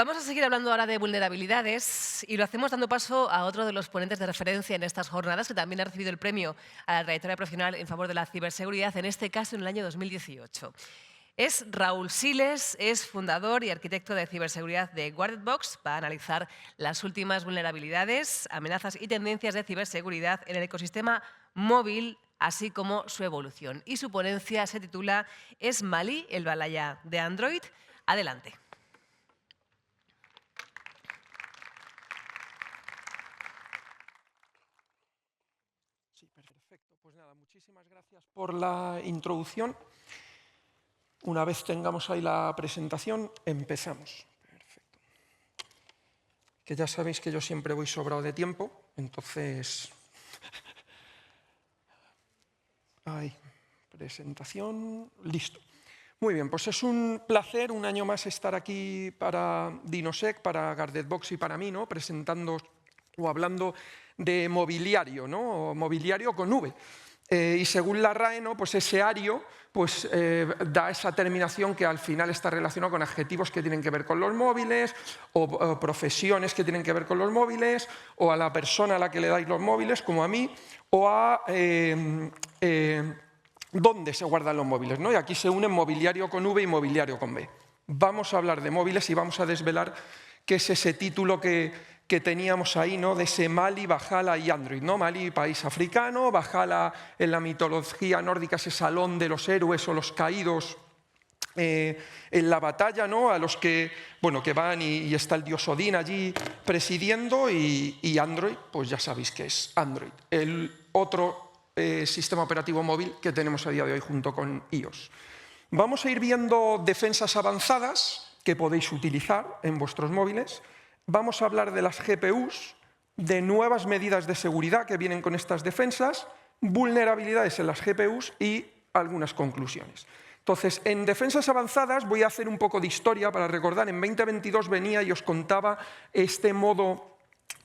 Vamos a seguir hablando ahora de vulnerabilidades y lo hacemos dando paso a otro de los ponentes de referencia en estas jornadas, que también ha recibido el premio a la trayectoria profesional en favor de la ciberseguridad, en este caso en el año 2018. Es Raúl Siles, es fundador y arquitecto de ciberseguridad de GuardedBox. Va a analizar las últimas vulnerabilidades, amenazas y tendencias de ciberseguridad en el ecosistema móvil, así como su evolución. Y su ponencia se titula ¿Es Mali el Balaya de Android? Adelante. Sí, perfecto. Pues nada, muchísimas gracias por la introducción. Una vez tengamos ahí la presentación, empezamos. Perfecto. Que ya sabéis que yo siempre voy sobrado de tiempo, entonces... Ahí, presentación, listo. Muy bien, pues es un placer un año más estar aquí para DinoSec, para GuardedBox y para mí, ¿no? Presentando o hablando de mobiliario, ¿no? O mobiliario con V. Y según la RAE, ¿no? Pues ese ario pues, da esa terminación que al final está relacionado con adjetivos que tienen que ver con los móviles, o profesiones que tienen que ver con los móviles, o a la persona a la que le dais los móviles, como a mí, o a dónde se guardan los móviles, ¿no? Y aquí se unen mobiliario con V y mobiliario con B. Vamos a hablar de móviles y vamos a desvelar qué es ese título que teníamos ahí, ¿no? De ese Mali, Valhalla y Android, ¿no? Mali, país africano, Valhalla en la mitología nórdica, ese salón de los héroes o los caídos en la batalla, ¿no? A los que, bueno, que van y está el dios Odín allí presidiendo, y Android, pues ya sabéis que es Android, el otro sistema operativo móvil que tenemos a día de hoy junto con iOS. Vamos a ir viendo defensas avanzadas que podéis utilizar en vuestros móviles. Vamos a hablar de las GPUs, de nuevas medidas de seguridad que vienen con estas defensas, vulnerabilidades en las GPUs y algunas conclusiones. Entonces, en defensas avanzadas voy a hacer un poco de historia para recordar. En 2022 venía y os contaba este modo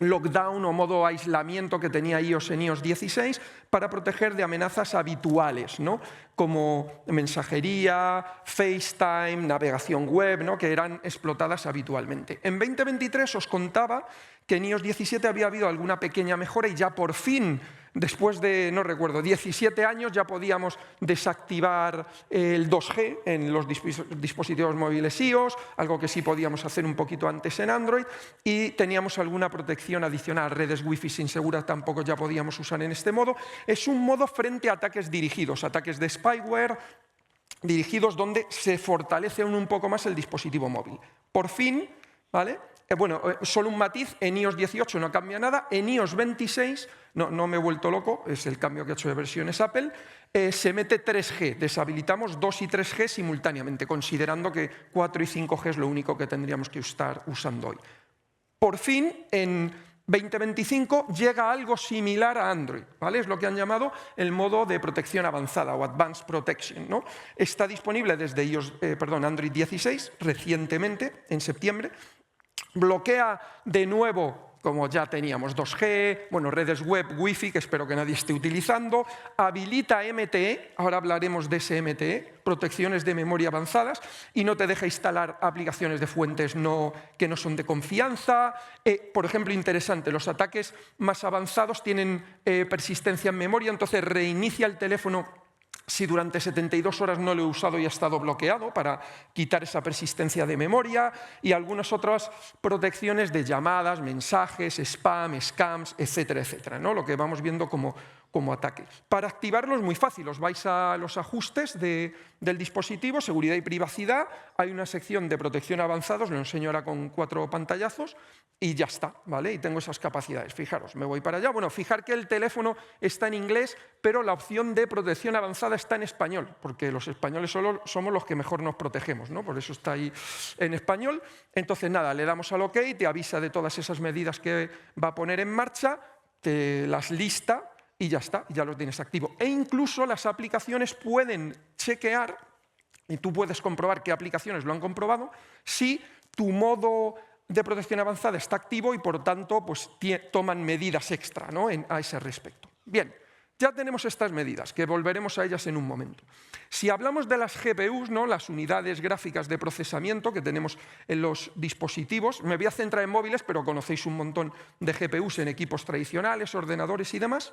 lockdown o modo aislamiento que tenía iOS en iOS 16 para proteger de amenazas habituales, ¿no? Como mensajería, FaceTime, navegación web, ¿no? Que eran explotadas habitualmente. En 2023 os contaba que en iOS 17 había habido alguna pequeña mejora y ya por fin, después de, no recuerdo, 17 años ya podíamos desactivar el 2G en los dispositivos móviles iOS, algo que sí podíamos hacer un poquito antes en Android, y teníamos alguna protección adicional. Redes Wi-Fi sin seguridad tampoco ya podíamos usar en este modo. Es un modo frente a ataques dirigidos, ataques de spyware dirigidos donde se fortalece aún un poco más el dispositivo móvil. Por fin, ¿vale? Bueno, solo un matiz, en iOS 18 no cambia nada, en iOS 26, no me he vuelto loco, es el cambio que ha hecho de versiones Apple, se mete 3G, deshabilitamos 2 y 3G simultáneamente, considerando que 4 y 5G es lo único que tendríamos que estar usando hoy. Por fin, en 2025 llega algo similar a Android, ¿vale? Es lo que han llamado el modo de protección avanzada o Advanced Protection, ¿no? Está disponible desde Android 16, recientemente, en septiembre. Bloquea de nuevo, como ya teníamos, 2G, bueno, redes web, Wi-Fi, que espero que nadie esté utilizando, habilita MTE, ahora hablaremos de ese MTE, protecciones de memoria avanzadas, y no te deja instalar aplicaciones de fuentes que no son de confianza. Por ejemplo, interesante, los ataques más avanzados tienen persistencia en memoria, entonces reinicia el teléfono si durante 72 horas no lo he usado y ha estado bloqueado, para quitar esa persistencia de memoria, y algunas otras protecciones de llamadas, mensajes, spam, scams, etcétera, etcétera, ¿no? Lo que vamos viendo como ataque. Para activarlo es muy fácil, os vais a los ajustes del dispositivo, seguridad y privacidad, hay una sección de protección avanzada, os lo enseño ahora con 4 pantallazos, y ya está, ¿vale? Y tengo esas capacidades. Fijaros, me voy para allá. Bueno, fijar que el teléfono está en inglés, pero la opción de protección avanzada está en español, porque los españoles solo somos los que mejor nos protegemos, ¿no? Por eso está ahí en español. Entonces, nada, le damos al OK, te avisa de todas esas medidas que va a poner en marcha, te las lista y ya está, ya lo tienes activo. E incluso las aplicaciones pueden chequear, y tú puedes comprobar qué aplicaciones lo han comprobado, si tu modo de protección avanzada está activo y, por tanto, pues toman medidas extra, ¿no? A ese respecto. Bien, Ya tenemos estas medidas, que volveremos a ellas en un momento. Si hablamos de las GPUs, ¿no?, las unidades gráficas de procesamiento que tenemos en los dispositivos, me voy a centrar en móviles, pero conocéis un montón de GPUs en equipos tradicionales, ordenadores y demás.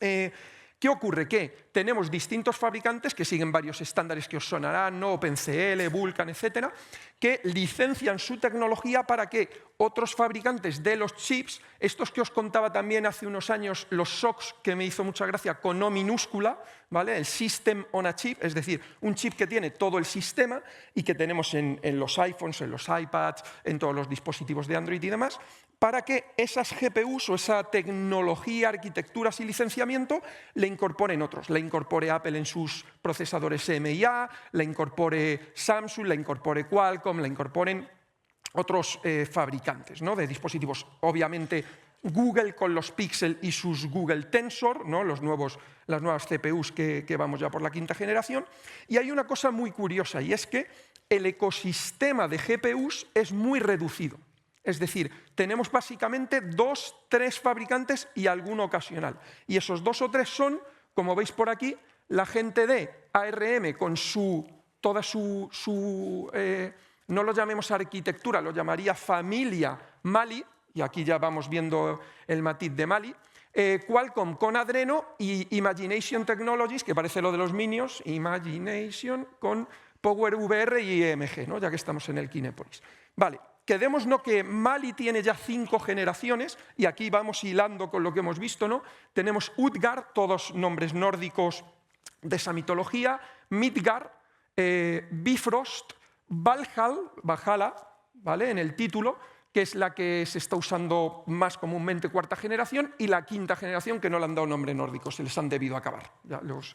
¿Qué ocurre? Que tenemos distintos fabricantes que siguen varios estándares que os sonarán, ¿no?, OpenCL, Vulkan, etcétera, que licencian su tecnología para que otros fabricantes de los chips, estos que os contaba también hace unos años, los SoCs, que me hizo mucha gracia, con O minúscula, ¿vale?, el System on a Chip, es decir, un chip que tiene todo el sistema y que tenemos en los iPhones, en los iPads, en todos los dispositivos de Android y demás, para que esas GPUs o esa tecnología, arquitecturas y licenciamiento le incorporen otros. La incorpore Apple en sus procesadores MIA, la incorpore Samsung, la incorpore Qualcomm, la incorporen otros fabricantes, ¿no?, de dispositivos. Obviamente Google con los Pixel y sus Google Tensor, ¿no?, las nuevas CPUs que vamos ya por la 5ª generación. Y hay una cosa muy curiosa, y es que el ecosistema de GPUs es muy reducido. Es decir, tenemos básicamente 2, 3 fabricantes y alguno ocasional. Y esos 2 o 3 son, como veis por aquí, la gente de ARM con toda su no lo llamemos arquitectura, lo llamaría familia Mali, y aquí ya vamos viendo el matiz de Mali, Qualcomm con Adreno y Imagination Technologies, que parece lo de los Minions, Imagination con PowerVR y EMG, ¿no?, ya que estamos en el Kinepolis. Vale. Quedémonos que Mali tiene ya 5 generaciones, y aquí vamos hilando con lo que hemos visto, ¿no? Tenemos Utgard, todos nombres nórdicos de esa mitología, Midgard, Bifrost, Valhalla, ¿vale?, en el título, que es la que se está usando más comúnmente 4ª generación, y la 5ª generación, que no le han dado nombre nórdico, se les han debido acabar ya los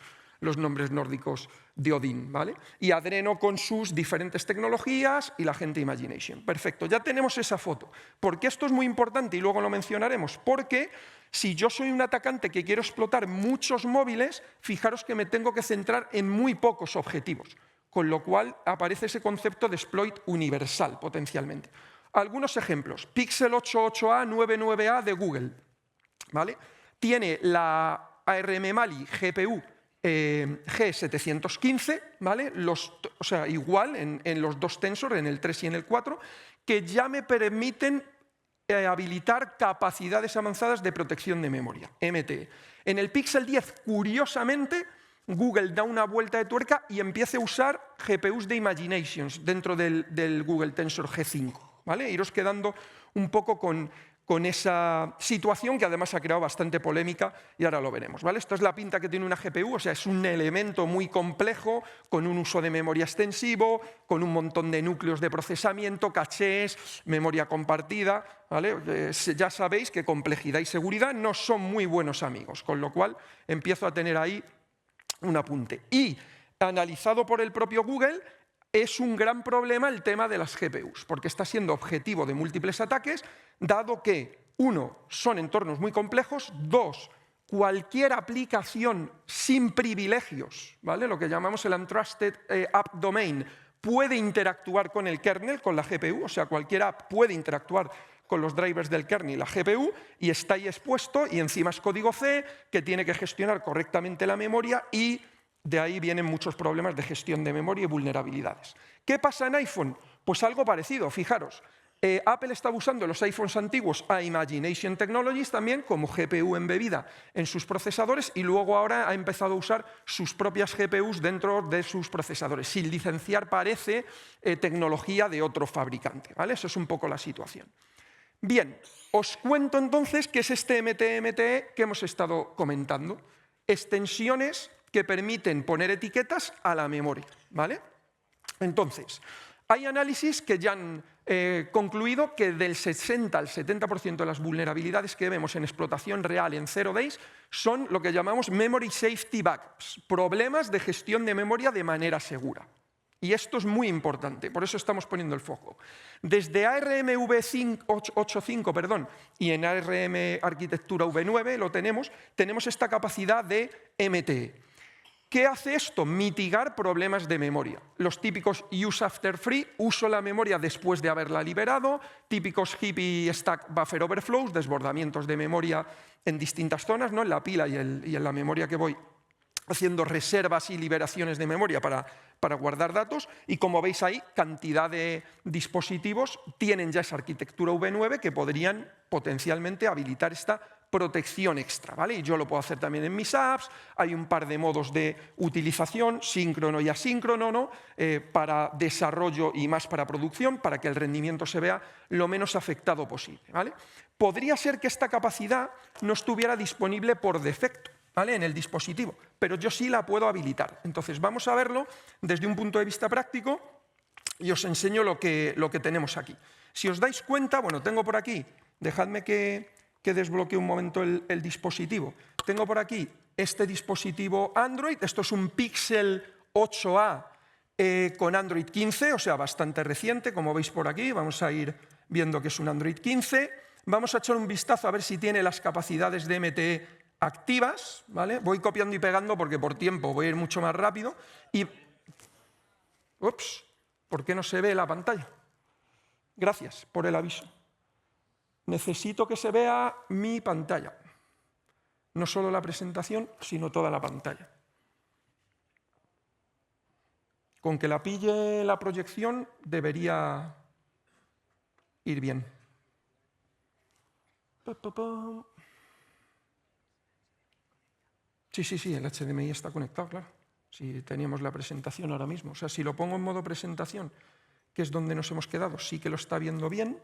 nombres nórdicos de Odín, ¿vale? Y Adreno con sus diferentes tecnologías y la gente Imagination. Perfecto, ya tenemos esa foto. ¿Por qué esto es muy importante? Y luego lo mencionaremos. Porque si yo soy un atacante que quiero explotar muchos móviles, fijaros que me tengo que centrar en muy pocos objetivos, con lo cual aparece ese concepto de exploit universal, potencialmente. Algunos ejemplos. Pixel 88A 99A de Google, ¿vale? Tiene la ARM Mali GPU G715, ¿vale? O sea, igual en los 2 Tensor, en el 3 y en el 4, que ya me permiten habilitar capacidades avanzadas de protección de memoria, MTE. En el Pixel 10, curiosamente, Google da una vuelta de tuerca y empieza a usar GPUs de Imaginations dentro del Google Tensor G5, ¿vale? Iros quedando un poco con esa situación que además ha creado bastante polémica, y ahora lo veremos, ¿vale? Esta es la pinta que tiene una GPU, o sea, es un elemento muy complejo, con un uso de memoria extensivo, con un montón de núcleos de procesamiento, cachés, memoria compartida, ¿vale? Ya sabéis que complejidad y seguridad no son muy buenos amigos, con lo cual empiezo a tener ahí un apunte. Y analizado por el propio Google, es un gran problema el tema de las GPUs, porque está siendo objetivo de múltiples ataques, dado que, 1, son entornos muy complejos, 2, cualquier aplicación sin privilegios, ¿vale?, lo que llamamos el Untrusted App Domain, puede interactuar con el kernel, con la GPU, o sea, cualquier app puede interactuar con los drivers del kernel y la GPU, y está ahí expuesto, y encima es código C, que tiene que gestionar correctamente la memoria, y de ahí vienen muchos problemas de gestión de memoria y vulnerabilidades. ¿Qué pasa en iPhone? Pues algo parecido, fijaros. Apple está usando los iPhones antiguos a Imagination Technologies también como GPU embebida en sus procesadores, y luego ahora ha empezado a usar sus propias GPUs dentro de sus procesadores, sin licenciar, parece, tecnología de otro fabricante, ¿vale? Eso es un poco la situación. Bien, os cuento entonces qué es este MTE que hemos estado comentando. Extensiones que permiten poner etiquetas a la memoria, ¿vale? Entonces, hay análisis que ya han concluido que del 60 al 70% de las vulnerabilidades que vemos en explotación real en 0 days son lo que llamamos memory safety backups, problemas de gestión de memoria de manera segura. Y esto es muy importante, por eso estamos poniendo el foco. Desde ARM v8.5, y en ARM arquitectura v9 lo tenemos esta capacidad de MTE. ¿Qué hace esto? Mitigar problemas de memoria. Los típicos use after free, uso la memoria después de haberla liberado, típicos heap y stack buffer overflows, desbordamientos de memoria en distintas zonas, ¿no? En la pila y en la memoria que voy haciendo reservas y liberaciones de memoria para guardar datos. Y como veis ahí, cantidad de dispositivos tienen ya esa arquitectura V9 que podrían potencialmente habilitar esta protección extra, ¿vale? Y yo lo puedo hacer también en mis apps. Hay un par de modos de utilización, síncrono y asíncrono, ¿no? Para desarrollo y más para producción, para que el rendimiento se vea lo menos afectado posible, ¿vale? Podría ser que esta capacidad no estuviera disponible por defecto, ¿vale? En el dispositivo, pero yo sí la puedo habilitar. Entonces vamos a verlo desde un punto de vista práctico y os enseño lo que tenemos aquí. Si os dais cuenta, bueno, tengo por aquí, dejadme que desbloquee un momento el dispositivo. Tengo por aquí este dispositivo Android, esto es un Pixel 8a con Android 15, o sea, bastante reciente, como veis por aquí. Vamos a ir viendo que es un Android 15. Vamos a echar un vistazo a ver si tiene las capacidades de MTE activas, ¿vale? Voy copiando y pegando porque por tiempo voy a ir mucho más rápido. Y... Ups, ¿por qué no se ve la pantalla? Gracias por el aviso. Necesito que se vea mi pantalla. No solo la presentación, sino toda la pantalla. Con que la pille la proyección debería ir bien. Sí, el HDMI está conectado, claro. Si teníamos la presentación ahora mismo. O sea, si lo pongo en modo presentación, que es donde nos hemos quedado, sí que lo está viendo bien,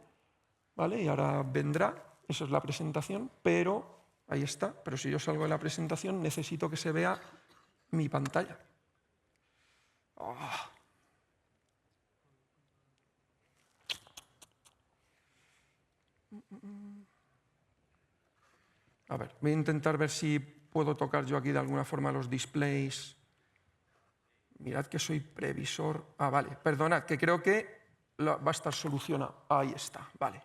¿vale? Y ahora vendrá, esa es la presentación, pero ahí está. Pero si yo salgo de la presentación, necesito que se vea mi pantalla. Oh. A ver, voy a intentar ver si puedo tocar yo aquí de alguna forma los displays. Mirad que soy previsor. Ah, vale, perdonad, que creo que va a estar solucionado. Ahí está, vale.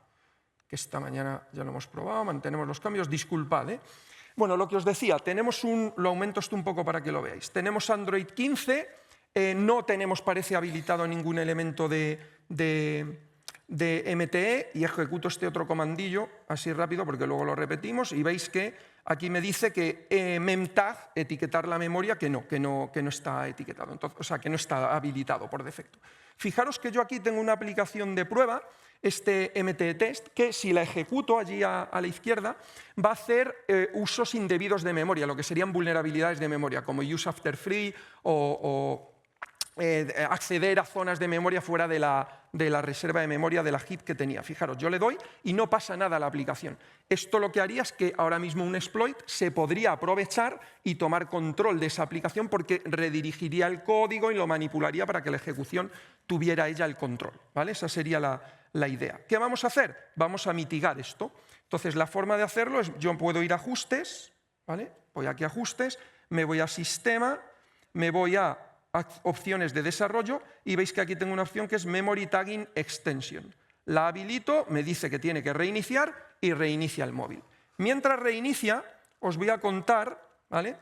Que esta mañana ya lo hemos probado, mantenemos los cambios, disculpad, ¿eh? Bueno, lo que os decía, tenemos lo aumento esto un poco para que lo veáis. Tenemos Android 15, no tenemos, parece, habilitado ningún elemento de MTE y ejecuto este otro comandillo así rápido porque luego lo repetimos y veis que aquí me dice que memtag, etiquetar la memoria, que no está etiquetado, entonces, o sea, que no está habilitado por defecto. Fijaros que yo aquí tengo una aplicación de prueba, este MTE test, que si la ejecuto allí a la izquierda, va a hacer usos indebidos de memoria, lo que serían vulnerabilidades de memoria, como use after free o acceder a zonas de memoria fuera de la reserva de memoria de la heap que tenía. Fijaros, yo le doy y no pasa nada a la aplicación. Esto lo que haría es que ahora mismo un exploit se podría aprovechar y tomar control de esa aplicación porque redirigiría el código y lo manipularía para que la ejecución tuviera ella el control, ¿vale? Esa sería la idea. ¿Qué vamos a hacer? Vamos a mitigar esto. Entonces, la forma de hacerlo es, yo puedo ir a ajustes, ¿vale? Voy aquí a ajustes, me voy a sistema, me voy a opciones de desarrollo y veis que aquí tengo una opción que es Memory Tagging Extension. La habilito, me dice que tiene que reiniciar y reinicia el móvil. Mientras reinicia, os voy a contar, ¿vale?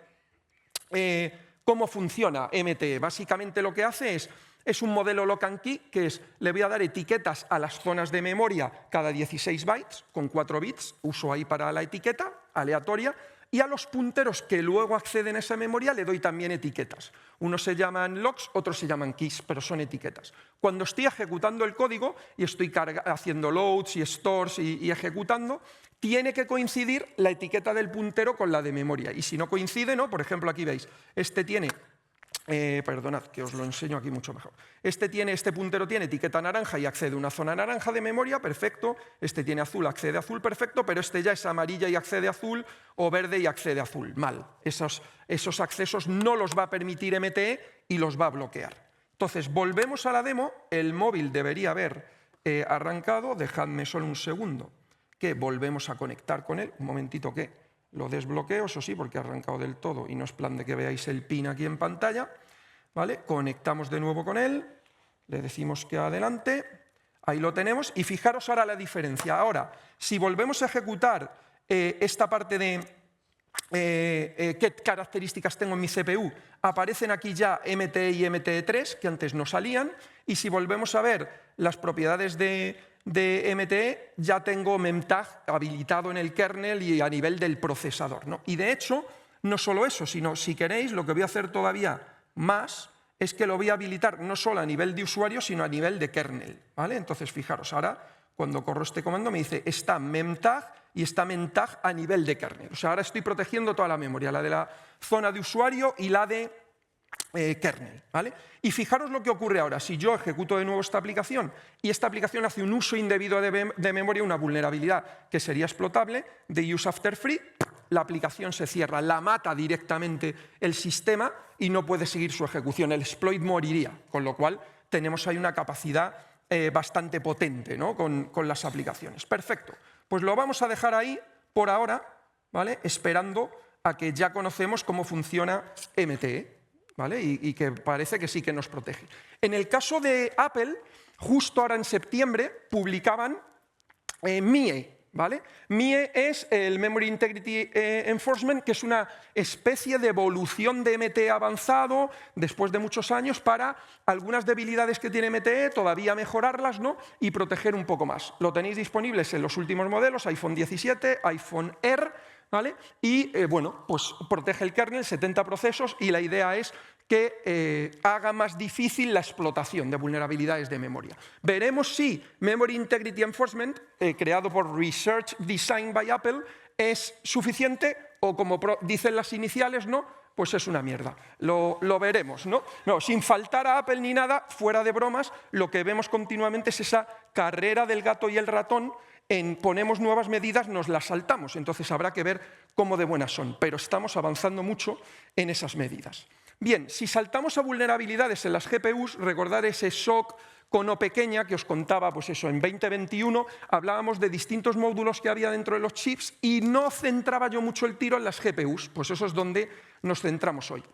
Cómo funciona MTE. Básicamente lo que hace es un modelo lock and key, que es, le voy a dar etiquetas a las zonas de memoria cada 16 bytes, con 4 bits, uso ahí para la etiqueta, aleatoria, y a los punteros que luego acceden a esa memoria le doy también etiquetas. Unos se llaman locks, otros se llaman keys, pero son etiquetas. Cuando estoy ejecutando el código y estoy haciendo loads y stores y ejecutando, tiene que coincidir la etiqueta del puntero con la de memoria. Y si no coincide, ¿no? Por ejemplo, aquí veis, este tiene... perdonad, que os lo enseño aquí mucho mejor. Este puntero tiene etiqueta naranja y accede a una zona naranja de memoria, perfecto. Este tiene azul, accede a azul, perfecto, pero este ya es amarilla y accede a azul, o verde y accede a azul, mal. Esos accesos no los va a permitir MTE y los va a bloquear. Entonces, volvemos a la demo, el móvil debería haber arrancado, dejadme solo un segundo, que volvemos a conectar con él, un momentito que... Lo desbloqueo, eso sí, porque ha arrancado del todo y no es plan de que veáis el pin aquí en pantalla, ¿vale? Conectamos de nuevo con él, le decimos que adelante, ahí lo tenemos y fijaros ahora la diferencia. Ahora, si volvemos a ejecutar esta parte qué características tengo en mi CPU. Aparecen aquí ya MTE y MTE3, que antes no salían, y si volvemos a ver las propiedades de MTE, ya tengo memtag habilitado en el kernel y a nivel del procesador, ¿no? Y de hecho, no solo eso, sino si queréis, lo que voy a hacer todavía más es que lo voy a habilitar no solo a nivel de usuario, sino a nivel de kernel, ¿vale? Entonces, fijaros, ahora cuando corro este comando me dice está memtag y está memtag a nivel de kernel. O sea, ahora estoy protegiendo toda la memoria, la de la zona de usuario y la de kernel, ¿vale? Y fijaros lo que ocurre ahora. Si yo ejecuto de nuevo esta aplicación y esta aplicación hace un uso indebido de memoria, una vulnerabilidad que sería explotable, de use after free, la aplicación se cierra, la mata directamente el sistema y no puede seguir su ejecución. El exploit moriría, con lo cual tenemos ahí una capacidad bastante potente, ¿no? con las aplicaciones. Perfecto. Pues lo vamos a dejar ahí por ahora, ¿vale? Esperando a que ya conocemos cómo funciona MTE, ¿vale? Y que parece que sí que nos protege. En el caso de Apple, justo ahora en septiembre, publicaban MIE, ¿vale? MIE es el Memory Integrity Enforcement, que es una especie de evolución de MTE avanzado después de muchos años para algunas debilidades que tiene MTE, todavía mejorarlas, ¿no? Y proteger un poco más. Lo tenéis disponibles en los últimos modelos, iPhone 17, iPhone Air, ¿vale? Y bueno, pues protege el kernel, 70 procesos, y la idea es que haga más difícil la explotación de vulnerabilidades de memoria. Veremos si Memory Integrity Enforcement, creado por Research Design by Apple, es suficiente o, como dicen las iniciales, no, pues es una mierda. Lo veremos, ¿no? No, sin faltar a Apple ni nada, fuera de bromas, lo que vemos continuamente es esa carrera del gato y el ratón. Ponemos nuevas medidas, nos las saltamos. Entonces habrá que ver cómo de buenas son. Pero estamos avanzando mucho en esas medidas. Bien, si saltamos a vulnerabilidades en las GPUs, recordar ese SOC con O pequeña que os contaba, pues eso, en 2021 hablábamos de distintos módulos que había dentro de los chips y no centraba yo mucho el tiro en las GPUs, pues eso es donde nos centramos hoy.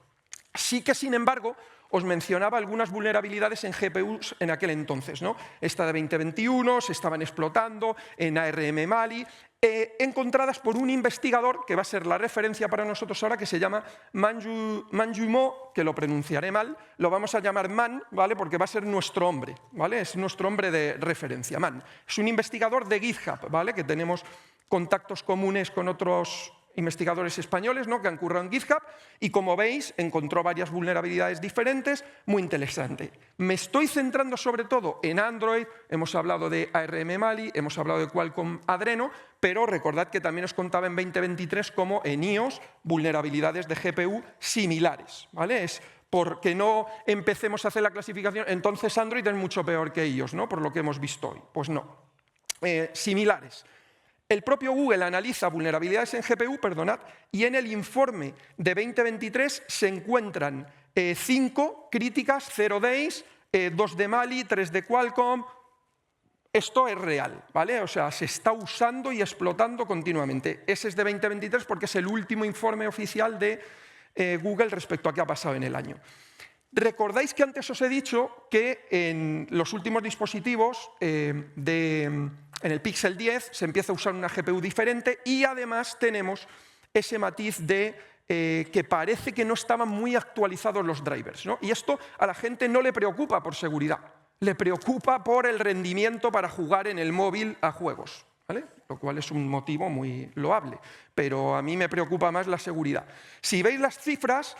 Sí que, sin embargo, os mencionaba algunas vulnerabilidades en GPUs en aquel entonces, ¿no? Esta de 2021, se estaban explotando en ARM Mali, encontradas por un investigador que va a ser la referencia para nosotros ahora, que se llama Manju Mo, que lo pronunciaré mal, lo vamos a llamar Man, ¿vale? Porque va a ser nuestro hombre, ¿vale? Es nuestro hombre de referencia, Man. Es un investigador de GitHub, ¿vale? Que tenemos contactos comunes con otros investigadores españoles, ¿no? Que han currado en GitHub y, como veis, encontró varias vulnerabilidades diferentes, muy interesante. Me estoy centrando sobre todo en Android, hemos hablado de ARM Mali, hemos hablado de Qualcomm Adreno, pero recordad que también os contaba en 2023 como en iOS vulnerabilidades de GPU similares, ¿vale? Es porque no empecemos a hacer la clasificación, entonces Android es mucho peor que iOS, ¿no? Por lo que hemos visto hoy. Pues no. Similares. El propio Google analiza vulnerabilidades en GPU, y en el informe de 2023 se encuentran 5 críticas, 0 days, 2 de Mali, 3 de Qualcomm. Esto es real, ¿vale? O sea, se está usando y explotando continuamente. Ese es de 2023 porque es el último informe oficial de Google respecto a qué ha pasado en el año. Recordáis que antes os he dicho que en los últimos dispositivos, en el Pixel 10, se empieza a usar una GPU diferente y además tenemos ese matiz de que parece que no estaban muy actualizados los drivers, ¿no? Y esto a la gente no le preocupa por seguridad, le preocupa por el rendimiento para jugar en el móvil a juegos, ¿vale? Lo cual es un motivo muy loable, pero a mí me preocupa más la seguridad. Si veis las cifras,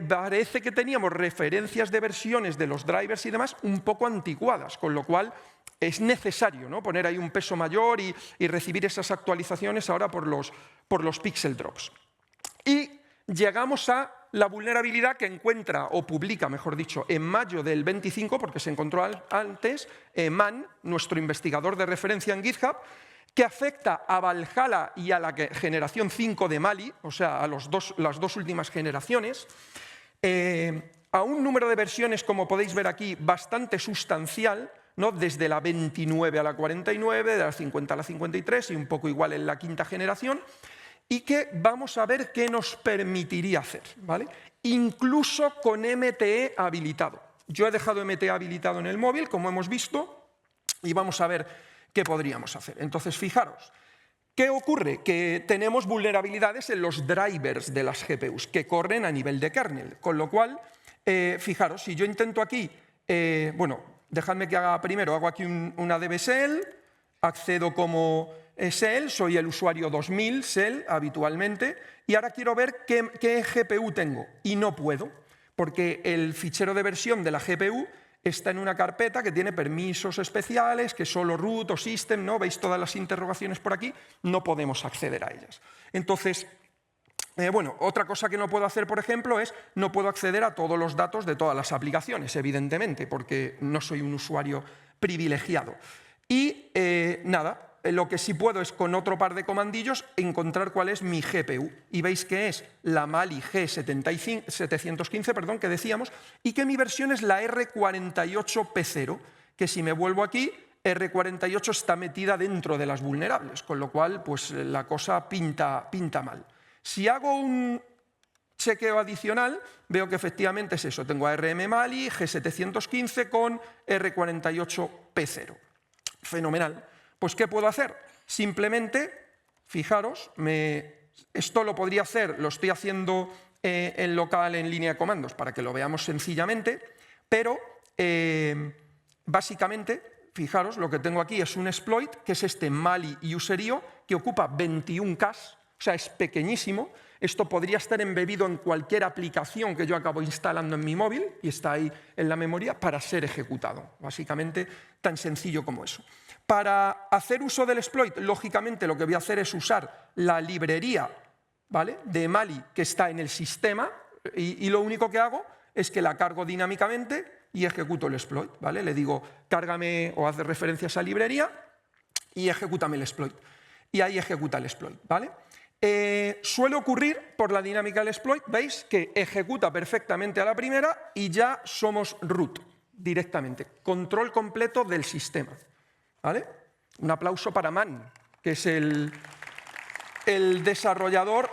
parece que teníamos referencias de versiones de los drivers y demás un poco anticuadas, con lo cual es necesario, ¿no? Poner ahí un peso mayor y recibir esas actualizaciones ahora por los pixel drops. Y llegamos a la vulnerabilidad que encuentra, o publica, mejor dicho, en mayo del 25, porque se encontró antes, Man, nuestro investigador de referencia en GitHub, que afecta a Valhalla y a la generación 5 de Mali, o sea, a las dos últimas generaciones, a un número de versiones, como podéis ver aquí, bastante sustancial, ¿no? Desde la 29 a la 49, de la 50 a la 53 y un poco igual en la quinta generación, y que vamos a ver qué nos permitiría hacer, ¿vale? Incluso con MTE habilitado. Yo he dejado MTE habilitado en el móvil, como hemos visto, y vamos a ver qué podríamos hacer. Entonces, fijaros, ¿Qué ocurre? Que tenemos vulnerabilidades en los drivers de las GPUs que corren a nivel de kernel, con lo cual, fijaros, si yo intento aquí, bueno, dejadme que hago aquí una DB-Shell, accedo como shell, soy el usuario 2000 shell habitualmente, y ahora quiero ver qué GPU tengo, y no puedo, porque el fichero de versión de la GPU está en una carpeta que tiene permisos especiales, que solo root o system, ¿no? Veis todas las interrogaciones por aquí, no podemos acceder a ellas. Entonces, bueno, otra cosa que no puedo hacer, por ejemplo, es no puedo acceder a todos los datos de todas las aplicaciones, evidentemente, porque no soy un usuario privilegiado. Y nada, lo que sí puedo es con otro par de comandillos encontrar cuál es mi GPU. Y veis que es la Mali G715, perdón, que decíamos, y que mi versión es la R48P0, que si me vuelvo aquí, R48 está metida dentro de las vulnerables, con lo cual pues, la cosa pinta mal. Si hago un chequeo adicional, veo que efectivamente es eso. Tengo ARM Mali G715 con R48P0. Fenomenal. Pues, ¿qué puedo hacer? Simplemente, fijaros, esto lo podría hacer, lo estoy haciendo en local en línea de comandos para que lo veamos sencillamente, pero básicamente, fijaros, lo que tengo aquí es un exploit, que es este Mali userio, que ocupa 21K, o sea, es pequeñísimo. Esto podría estar embebido en cualquier aplicación que yo acabo instalando en mi móvil y está ahí en la memoria para ser ejecutado. Básicamente, tan sencillo como eso. Para hacer uso del exploit, lógicamente lo que voy a hacer es usar la librería, ¿vale?, de Mali que está en el sistema y lo único que hago es que la cargo dinámicamente y ejecuto el exploit, ¿vale? Le digo, cárgame o haz referencia a esa librería y ejecútame el exploit. Y ahí ejecuta el exploit, ¿vale? Suele ocurrir por la dinámica del exploit, veis que ejecuta perfectamente a la primera y ya somos root directamente, control completo del sistema, ¿vale? Un aplauso para Man, que es el desarrollador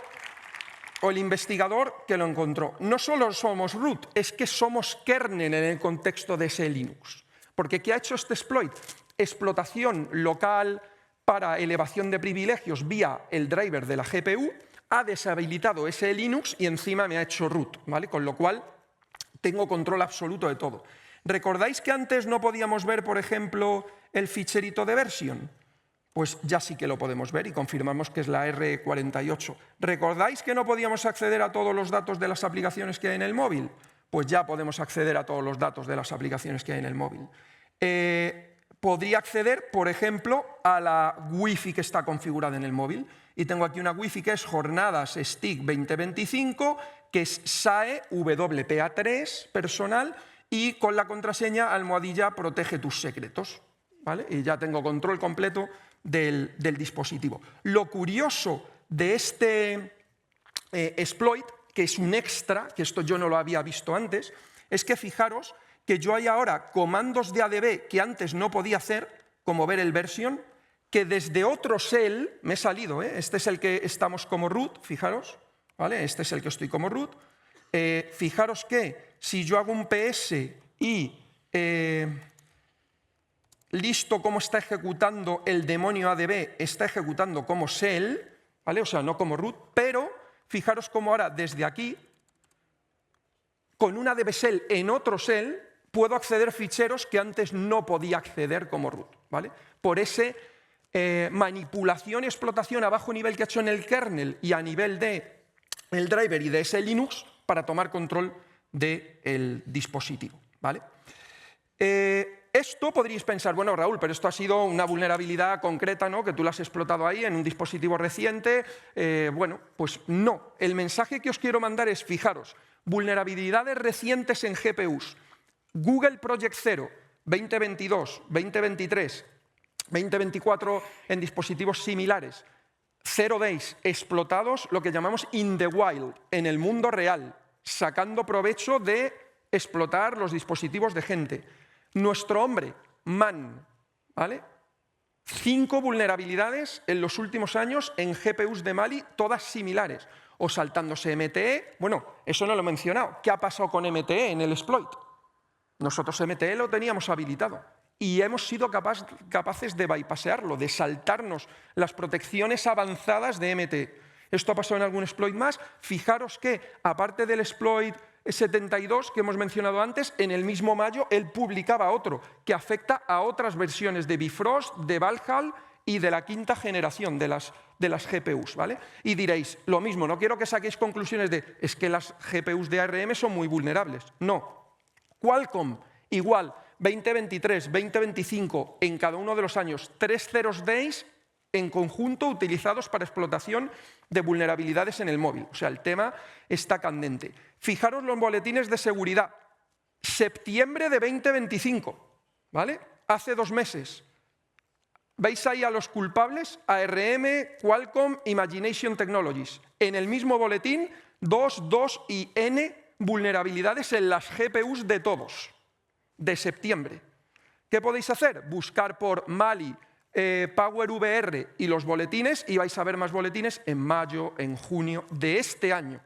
o el investigador que lo encontró. No solo somos root, es que somos kernel en el contexto de ese Linux. Porque ¿qué ha hecho este exploit? Explotación local para elevación de privilegios vía el driver de la GPU, ha deshabilitado ese Linux y encima me ha hecho root, ¿vale? Con lo cual tengo control absoluto de todo. ¿Recordáis que antes no podíamos ver, por ejemplo, el ficherito de versión? Pues ya sí que lo podemos ver y confirmamos que es la R48. ¿Recordáis que no podíamos acceder a todos los datos de las aplicaciones que hay en el móvil? Pues ya podemos acceder a todos los datos de las aplicaciones que hay en el móvil. Podría acceder, por ejemplo, a la Wi-Fi que está configurada en el móvil. Y tengo aquí una Wi-Fi que es Jornadas STIC 2025, que es SAE WPA3 personal y con la contraseña almohadilla protege tus secretos, ¿vale? Y ya tengo control completo del dispositivo. Lo curioso de este exploit, que es un extra, que esto yo no lo había visto antes, es que fijaros que yo hay ahora comandos de ADB que antes no podía hacer, como ver el version, que desde otro shell me he salido, ¿eh? Este es el que estamos como root, fijaros, ¿vale? Este es el que estoy como root. Fijaros que si yo hago un PS y listo cómo está ejecutando el demonio ADB, está ejecutando como shell, ¿vale? O sea, no como root, pero fijaros cómo ahora desde aquí, con una ADB shell en otro shell, puedo acceder a ficheros que antes no podía acceder como root, ¿vale? Por ese manipulación y explotación a bajo nivel que ha hecho en el kernel y a nivel del driver y de ese Linux para tomar control del dispositivo, ¿vale? Esto podríais pensar, bueno, Raúl, pero esto ha sido una vulnerabilidad concreta, ¿no?, que tú la has explotado ahí en un dispositivo reciente. Bueno, pues no. El mensaje que os quiero mandar es, fijaros, vulnerabilidades recientes en GPUs. Google Project Zero, 2022, 2023, 2024 en dispositivos similares. 0 days explotados, lo que llamamos in the wild, en el mundo real, sacando provecho de explotar los dispositivos de gente. Nuestro hombre, Man, ¿vale? 5 vulnerabilidades en los últimos años en GPUs de Mali, todas similares. O saltándose MTE, bueno, eso no lo he mencionado. ¿Qué ha pasado con MTE en el exploit? Nosotros MTE lo teníamos habilitado y hemos sido capaces de bypassearlo, de saltarnos las protecciones avanzadas de MTE. Esto ha pasado en algún exploit más. Fijaros que, aparte del exploit 72 que hemos mencionado antes, en el mismo mayo él publicaba otro que afecta a otras versiones de Bifrost, de Valhalla y de la quinta generación de las GPUs, ¿vale? Y diréis, lo mismo, no quiero que saquéis conclusiones de es que las GPUs de ARM son muy vulnerables. No. Qualcomm, igual, 2023, 2025, en cada uno de los años, 3 zeros days en conjunto utilizados para explotación de vulnerabilidades en el móvil. O sea, el tema está candente. Fijaros los boletines de seguridad. Septiembre de 2025, ¿vale? Hace 2 meses. ¿Veis ahí a los culpables? ARM, Qualcomm, Imagination Technologies. En el mismo boletín, 2, 2 y N vulnerabilidades en las GPUs de todos, de septiembre. ¿Qué podéis hacer? Buscar por Mali, PowerVR y los boletines, y vais a ver más boletines en mayo, en junio de este año,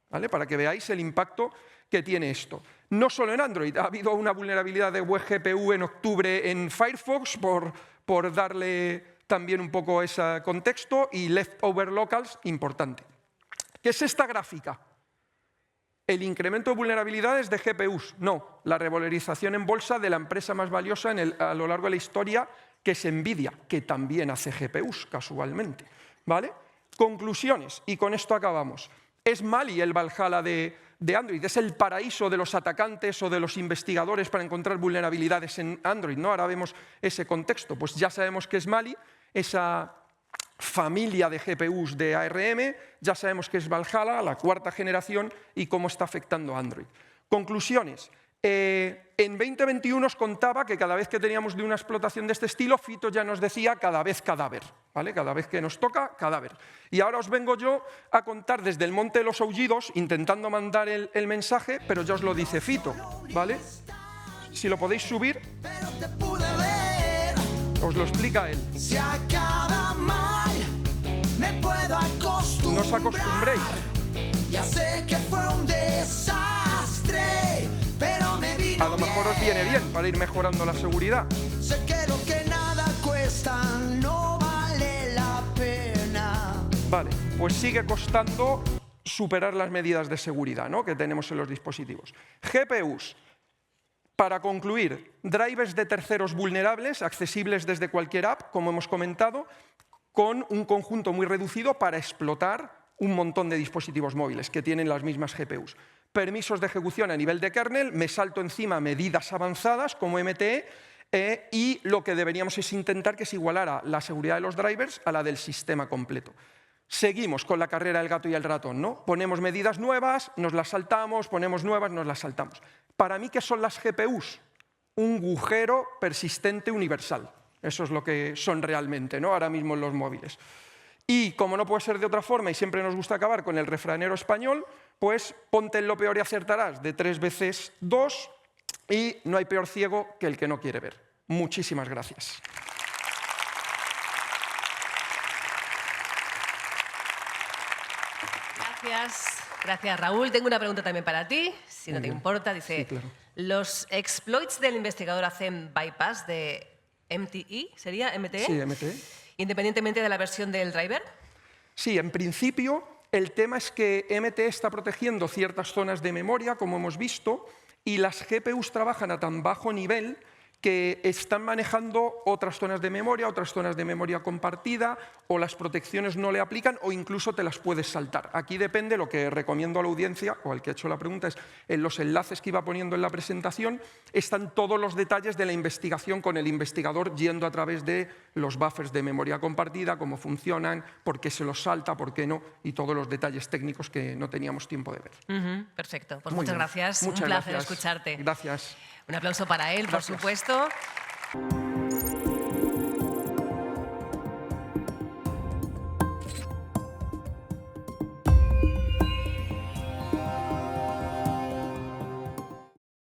¿vale? Para que veáis el impacto que tiene esto. No solo en Android, ha habido una vulnerabilidad de WebGPU en octubre en Firefox, por darle también un poco ese contexto, y leftover locals, importante. ¿Qué es esta gráfica? ¿El incremento de vulnerabilidades de GPUs? No, la revalorización en bolsa de la empresa más valiosa a lo largo de la historia, que es Nvidia, que también hace GPUs, casualmente, ¿vale? Conclusiones, y con esto acabamos. Es Mali el Valhalla de Android, es el paraíso de los atacantes o de los investigadores para encontrar vulnerabilidades en Android, ¿no? Ahora vemos ese contexto. Pues ya sabemos que es Mali, esa familia de GPUs de ARM, ya sabemos que es Valhalla, la 4ª generación, y cómo está afectando a Android. Conclusiones. En 2021 os contaba que cada vez que teníamos de una explotación de este estilo, Fito ya nos decía cada vez cadáver, ¿vale? Cada vez que nos toca, cadáver. Y ahora os vengo yo a contar desde el Monte de los Aullidos, intentando mandar el mensaje, pero ya os lo dice Fito, ¿vale? Si lo podéis subir, os lo explica él. No os acostumbréis. Ya sé que fue un desastre, pero me vino a lo mejor os viene bien para ir mejorando la seguridad. Sé que lo que nada cuesta no vale la pena. Vale, pues sigue costando superar las medidas de seguridad, ¿no?, que tenemos en los dispositivos. GPUs. Para concluir, drivers de terceros vulnerables, accesibles desde cualquier app, como hemos comentado, con un conjunto muy reducido para explotar un montón de dispositivos móviles que tienen las mismas GPUs. Permisos de ejecución a nivel de kernel, me salto encima medidas avanzadas como MTE, y lo que deberíamos es intentar que se igualara la seguridad de los drivers a la del sistema completo. Seguimos con la carrera del gato y el ratón, ¿no? Ponemos medidas nuevas, nos las saltamos, ponemos nuevas, nos las saltamos. Para mí, ¿qué son las GPUs? Un agujero persistente universal. Eso es lo que son realmente, ¿no?, ahora mismo en los móviles. Y como no puede ser de otra forma, y siempre nos gusta acabar con el refranero español, pues ponte en lo peor y acertarás de 3 veces 2, y no hay peor ciego que el que no quiere ver. Muchísimas gracias. Gracias, Raúl. Tengo una pregunta también para ti, si no te importa. Dice, sí, claro. ¿Los exploits del investigador hacen bypass de MTE? ¿Sería MTE? Sí, MTE. ¿Independientemente de la versión del driver? Sí, en principio el tema es que MTE está protegiendo ciertas zonas de memoria, como hemos visto, y las GPUs trabajan a tan bajo nivel que están manejando otras zonas de memoria compartida, o las protecciones no le aplican, o incluso te las puedes saltar. Aquí depende, lo que recomiendo a la audiencia, o al que ha hecho la pregunta, es en los enlaces que iba poniendo en la presentación, están todos los detalles de la investigación con el investigador yendo a través de los buffers de memoria compartida, cómo funcionan, por qué se los salta, por qué no, y todos los detalles técnicos que no teníamos tiempo de ver. Perfecto, pues muchas gracias. Un placer escucharte. Gracias. Un aplauso para él, por supuesto.